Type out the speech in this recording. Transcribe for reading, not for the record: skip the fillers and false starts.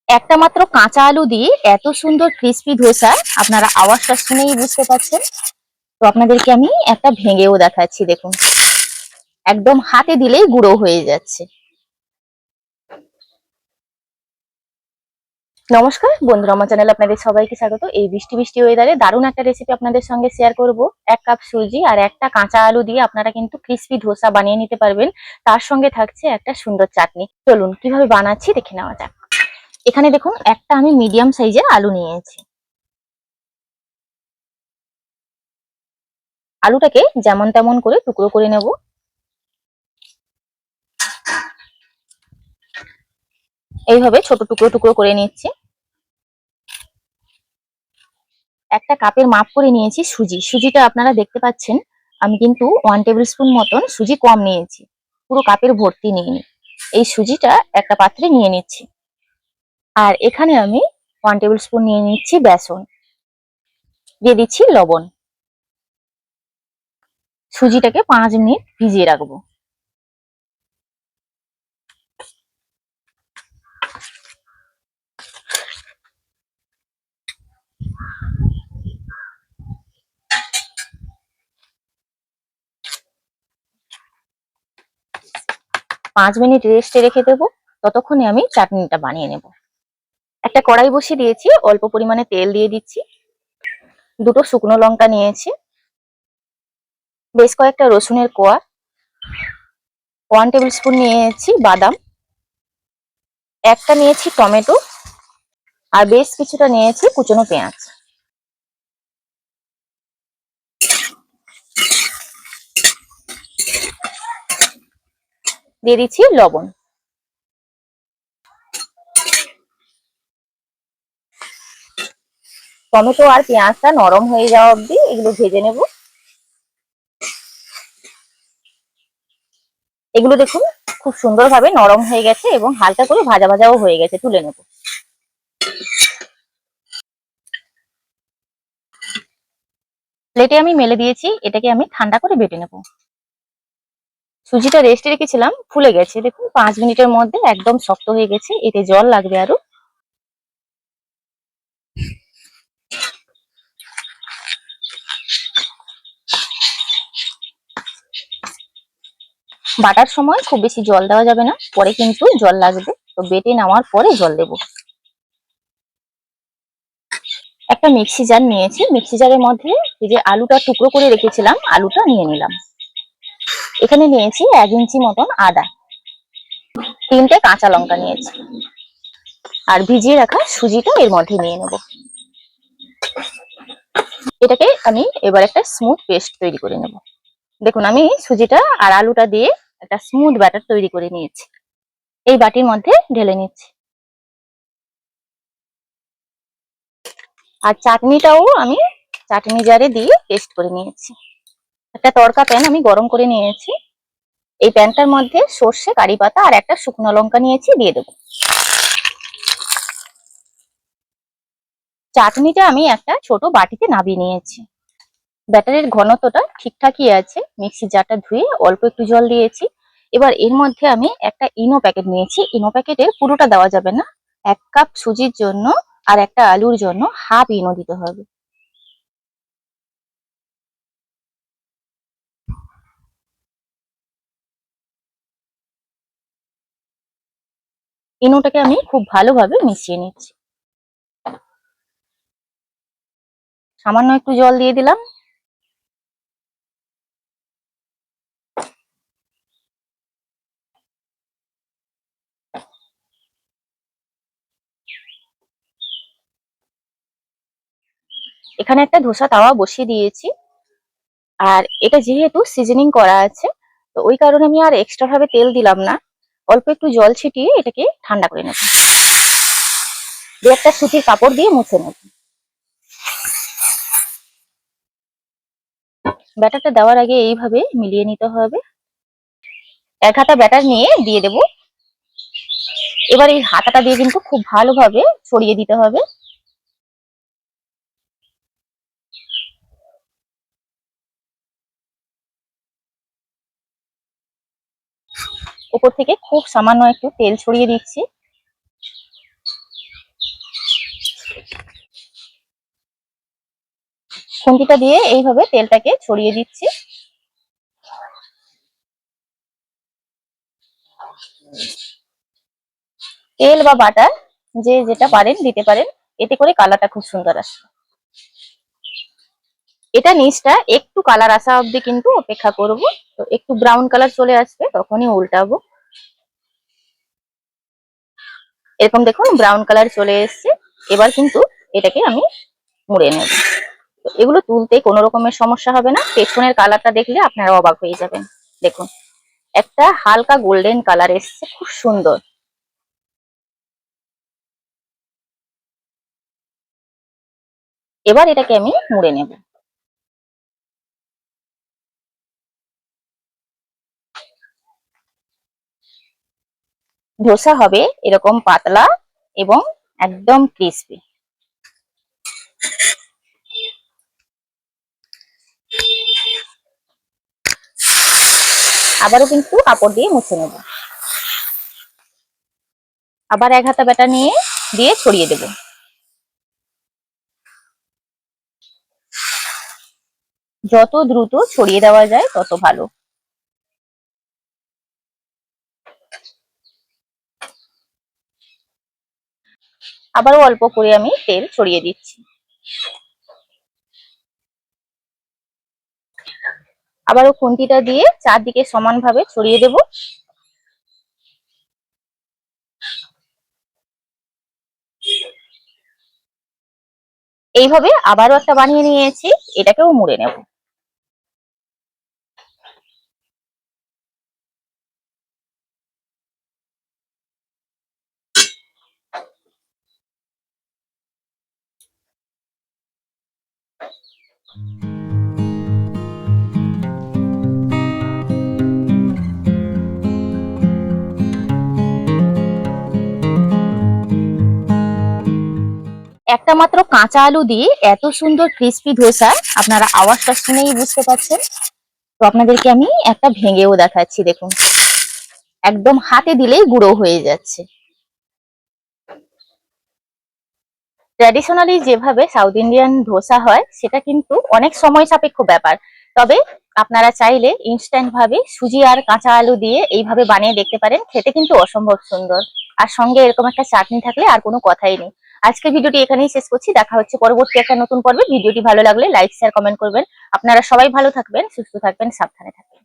একটা মাত্র কাঁচা আলু দিয়ে এত সুন্দর ক্রিস্পি ধোসা আপনারা আওয়াজটা শুনেই বুঝতে পারছেন। তো আপনাদেরকে আমি একটা ভেঙেও দেখাচ্ছি, দেখুন একদম হাতে দিলেই গুঁড়ো হয়ে যাচ্ছে। নমস্কার বন্ধুরা, আমার চ্যানেলে আপনাদের সবাইকে স্বাগত। এই বৃষ্টি বৃষ্টি ওয়েদারে দারুণ একটা রেসিপি আপনাদের সঙ্গে শেয়ার করব। 1 কাপ সুজি আর একটা কাঁচা আলু দিয়ে আপনারা কিন্তু ক্রিস্পি ধোসা বানিয়ে নিতে পারবেন। তার সঙ্গে থাকছে একটা সুন্দর চাটনি। চলুন কিভাবে বানাচ্ছি দেখে নেওয়া যাক। এখানে দেখুন একটা আমি মিডিয়াম সাইজের আলু নিয়েছি। আলুটাকে যেমন তেমন করে টুকরো করে নেব। এইভাবে ছোট টুকরো টুকরো করে নিচ্ছি। একটা কাপের মাপ করে নিয়েছি সুজি। সুজিটা আপনারা দেখতে পাচ্ছেন আমি কিন্তু 1 টেবিল স্পুন মতন সুজি কম নিয়েছি, পুরো কাপের ভর্তি নিইনি। এই সুজিটা একটা পাত্রে নিয়ে নিচ্ছি। আর এখানে আমি 1 টেবিল স্পুন নিয়ে নিচ্ছি বেসন, দিয়ে দিচ্ছি লবণ। সুজিটাকে 5 মিনিট ভিজিয়ে রাখবো। 5 মিনিট রেস্টে রেখে দেবো। ততক্ষণে আমি চাটনিটা বানিয়ে নেব। একটা কড়াই বসিয়ে দিয়েছি, অল্প পরিমাণে তেল দিয়ে দিচ্ছি। দুটো শুকনো লঙ্কা নিয়েছি, বেশ কয়েকটা রসুনের কোয়া, 1 টেবিল স্পুন নিয়েছি বাদাম, একটা নিয়েছি টমেটো, আর বেশ কিছুটা নিয়েছি কুচনো পেঁয়াজ। দিয়ে দিচ্ছি লবণ। টমেটো আর পেঁয়াজটা নরম হয়ে যাওয়া অবধি এগুলো ভেজে নেব। এগুলো দেখুন খুব সুন্দরভাবে নরম হয়ে গেছে এবং হালকা করে ভাজা ভাজাও হয়ে গেছে, তুলে নেব। প্লেটে আমি মেলে দিয়েছি, এটাকে আমি ঠান্ডা করে বেটে নেব। সুজিটা রেস্টে রেখেছিলাম, ফুলে গেছে দেখুন, 5 মিনিটের মধ্যে একদম শক্ত হয়ে গেছে। এতে জল লাগবে আরো। বাটার সময় খুব বেশি জল দেওয়া যাবে না, পরে কিন্তু জল লাগবে। তো বেটে নেওয়ার পরে জল দেব। একটা মিক্সি জার নিয়েছি, মিক্সি জারের মধ্যে এই যে আলুটা টুকরো করে রেখেছিলাম আলুটা নিয়ে নিলাম। এখানে নিয়েছি 1 ইঞ্চি মতন আদা, 3টে কাঁচা লঙ্কা নিয়েছি, আর ভিজিয়ে রাখা সুজিটা এর মধ্যে নিয়ে নেব। এটাকে আমি এবার একটা স্মুথ পেস্ট তৈরি করে নেব। দেখুন আমি সুজিটা আর আলুটা দিয়ে একটা স্মুথ ব্যাটার তৈরি করে নিয়েছি। এই বাটির মধ্যে ঢেলে নিচ্ছি। আর চাটনিটাও আমি চাটনি জারে দিয়ে পেস্ট করে নিয়েছি। একটা তড়কা প্যান আমি গরম করে নিয়েছি। এই প্যানটার মধ্যে সর্ষে, কারি পাতা আর একটা শুকনো লঙ্কা নিয়েছি, দিয়ে দেবো। চাটনিটা আমি একটা ছোট বাটিতে নামিয়ে নিয়েছি। ব্যাটারের ঘনত্বটা ঠিকঠাকই আছে। মিক্সি জারটা ধুয়ে অল্প একটু জল দিয়েছি। এবার এর মধ্যে আমি একটা ইনো প্যাকেট নিয়েছি। ইনো প্যাকেটের পুরোটা দেওয়া যাবে না, 1 কাপ সুজির জন্য আর একটা আলুর জন্য হাফ ইনো দিতে হবে। ইনোটাকে আমি খুব ভালোভাবে মিশিয়ে নিচ্ছি। সামান্য একটু জল দিয়ে দিলাম। এখানে একটা ধোসা তাওয়া বসিয়ে দিয়েছি। আর এটা যেহেতু সিজনিং করা আছে, তো ওই কারণে আমি আর এক্সট্রা ভাবে তেল দিলাম না। অল্প একটু জল ছিটিয়ে এটাকে ঠান্ডা করে নেব। দিয়ে একটা সুতির কাপড় দিয়ে মুছে নেব। ব্যাটারটা দেওয়ার আগে এইভাবে মিলিয়ে নিতে হবে। 1 হাতা ব্যাটার নিয়ে দিয়ে দেব। এবার এই হাতাটা দিয়ে কিন্তু খুব ভালোভাবে ছড়িয়ে দিতে হবে। উপর থেকে খুব সামান্য একটু তেল ছড়িয়ে দিচ্ছি। খুন্তিটা দিয়ে এইভাবে তেলটাকে ছড়িয়ে দিচ্ছি। তেল বা বাটার যে যেটা পারেন দিতে পারেন, এতে করে কালারটা খুব সুন্দর আসে। এটা নিচটা একটু কালার আসা অব্দি কিন্তু অপেক্ষা করব। তো একটু ব্রাউন কালার চলে আসবে তখনই উল্টাবো। এরকম দেখুন ব্রাউন কালার চলে এসছে। এবার কিন্তু এটাকে আমি মুড়ে নেব। তো এগুলো তুলতে কোনো রকমের সমস্যা হবে না। পেছনের কালারটা দেখলে আপনারা অবাক হয়ে যাবেন। দেখুন একটা হালকা গোল্ডেন কালার এসছে, খুব সুন্দর। এবার এটাকে আমি মুড়ে নেব। ধোসা হবে এরকম পাতলা এবং একদম ক্রিস্পি। আবারও কিন্তু কাপড় দিয়ে মুছে নেব। আবার এক হাতা ব্যাটা নিয়ে দিয়ে ছড়িয়ে দেব। যত দ্রুত ছড়িয়ে দেওয়া যায় তত ভালো। আবারও অল্প করে আমি তেল ছড়িয়ে দিচ্ছি। আবারও খুন্তিটা দিয়ে চারদিকে সমানভাবে ছড়িয়ে দেব। এইভাবে আবারও একটা বানিয়ে নিয়েছি, এটাকেও মুড়ে নেব। একটা মাত্র কাঁচা আলু দিয়ে এত সুন্দর ক্রিস্পি ধোসা আপনারা আওয়াজটা শুনেই বুঝতে পারছেন। তো আপনাদেরকে আমি একটা ভেঙেও দেখাচ্ছি, দেখুন একদম হাতে দিলেই গুঁড়ো হয়ে যাচ্ছে। ট্র্যাডিশনালি যেভাবে সাউথ ইন্ডিয়ান ধোসা হয় সেটা কিন্তু অনেক সময় সাপেক্ষ ব্যাপার। তবে আপনারা চাইলে ইনস্ট্যান্ট ভাবে সুজি আর কাঁচা আলু দিয়ে এইভাবে বানিয়ে দেখতে পারেন, খেতে কিন্তু অসম্ভব সুন্দর। আর সঙ্গে এরকম একটা চাটনি থাকলে আর কোনো কথাই নেই। আজকের ভিডিওটি এখানেই শেষ করছি, দেখা হচ্ছে পরবর্তী একটা নতুন পর্বে। ভিডিওটি ভালো লাগলে লাইক শেয়ার কমেন্ট করবেন। আপনারা সবাই ভালো থাকবেন, সুস্থ থাকবেন, সাবধানে থাকবেন।